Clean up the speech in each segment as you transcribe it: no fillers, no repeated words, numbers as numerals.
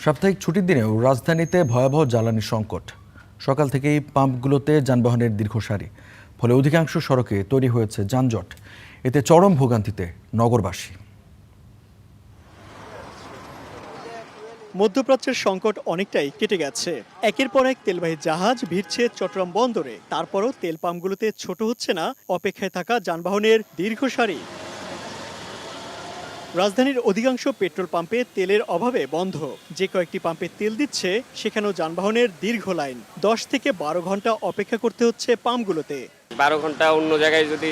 সাপ্তাহিক ছুটির দিনেও রাজধানীতে ভয়াবহ জ্বালানি সংকট। সকাল থেকেই পাম্পগুলোতে যানবাহনের দীর্ঘ সারি, ফলে অধিকাংশ সড়কে তৈরি হয়েছে যানজট। এতে চরম ভোগান্তিতে নগরবাসী। মধ্যপ্রাচ্যের সংকট অনেকটাই কেটে গেছে। একের পর এক তেলবাহী জাহাজ ভিড়ছে চট্টগ্রাম বন্দরে। তারপরও তেল পাম্পগুলোতে ছোট হচ্ছে না অপেক্ষায় থাকা যানবাহনের দীর্ঘ সারি। রাজধানীর অধিকাংশ পেট্রোল পাম্পে তেলের অভাবে বন্ধ। যে কয়েকটি পাম্পে তেল দিচ্ছে সেখানেও যানবাহনের দীর্ঘ লাইন। 10 থেকে 12 ঘন্টা অপেক্ষা করতে হচ্ছে পাম্পগুলোতে। 12 ঘন্টা অন্য জায়গায় যদি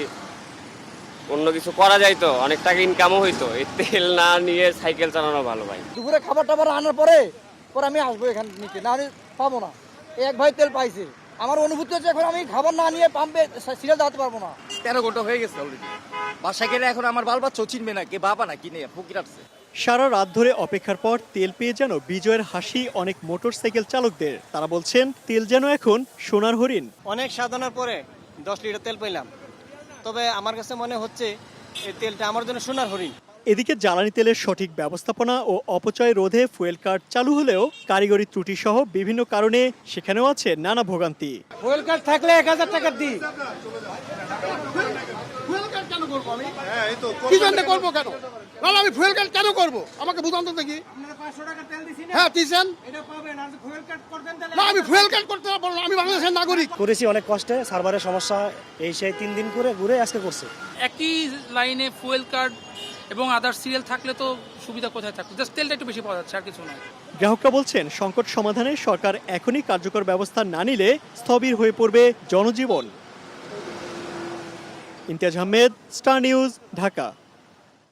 অন্য কিছু করা যায় তো অনেক টাকা ইনকামও হইতো। এই তেল না নিয়ে সাইকেল চালানো ভালো ভাই। দুপুরে খাবার টাবার আনার পরে আমি আসবো এখান নিতে, না আমি পাবো না। এক ভাই তেল পাইছে, আমার অনুভূতি হচ্ছে এখন আমি খাবার না নিয়ে পাম্পে সিরিয়াল দাঁড়াতে পারবো না। 13 ঘন্টা হয়ে গেছে অলরেডি। বাসা গেলে এখন আমার বাল বাচ্চাও চিনবে না, কে বাবা না কিনে ফকির আসছে। সারা রাত ধরে অপেক্ষার পর তেল পেয়ে যেন বিজয়ের হাসি অনেক মোটরসাইকেল চালকদের। তারা বলছেন তেল যেন এখন সোনার হরিণ। অনেক সাধনার পরে 10 লিটার তেল পেলাম, তবে আমার কাছে মনে হচ্ছে এই তেলটা আমার জন্য সোনার হরিণ। এদিকে জ্বালানি তেলের সঠিক ব্যবস্থাপনা ও অপচয় রোধে ফুয়েল কার্ড চালু হলেও কারিগরি ত্রুটি সহ বিভিন্ন কারণে সেখানেও আছে নানা ভোগান্তি। ফুয়েল কার্ড থাকলে 1000 টাকা দিই। ফুয়েল কার্ড কেন করবো আমি? কি জন্য করবো কেন? তাহলে আমি ফুয়েল কার্ড কেন করবো? আমাকে বুঝান তো দেখি। হ্যাঁ দিয়েছেন। না আমি ফুয়েল কার্ড করতে পারবো না, আমি বাংলাদেশের নাগরিক। করেছি অনেক কষ্টে, সার্ভারের সমস্যা এই সেই 3 দিন করে ঘুরে আজকে করছে। একই লাইনে ফুয়েল কার্ড এবং আদার সিরিয়াল থাকলে তো সুবিধা কোথায় থাকতো? জাস্ট তেলটা একটু বেশি পাওয়া যাচ্ছে, আর কিছু নয়। গ্রাহকরা বলছেন সংকট সমাধানে সরকার এখনই কার্যকর ব্যবস্থা না নিলে স্থবির হয়ে পড়বে জনজীবন। Imtiaz Ahmed, star news, Dhaka.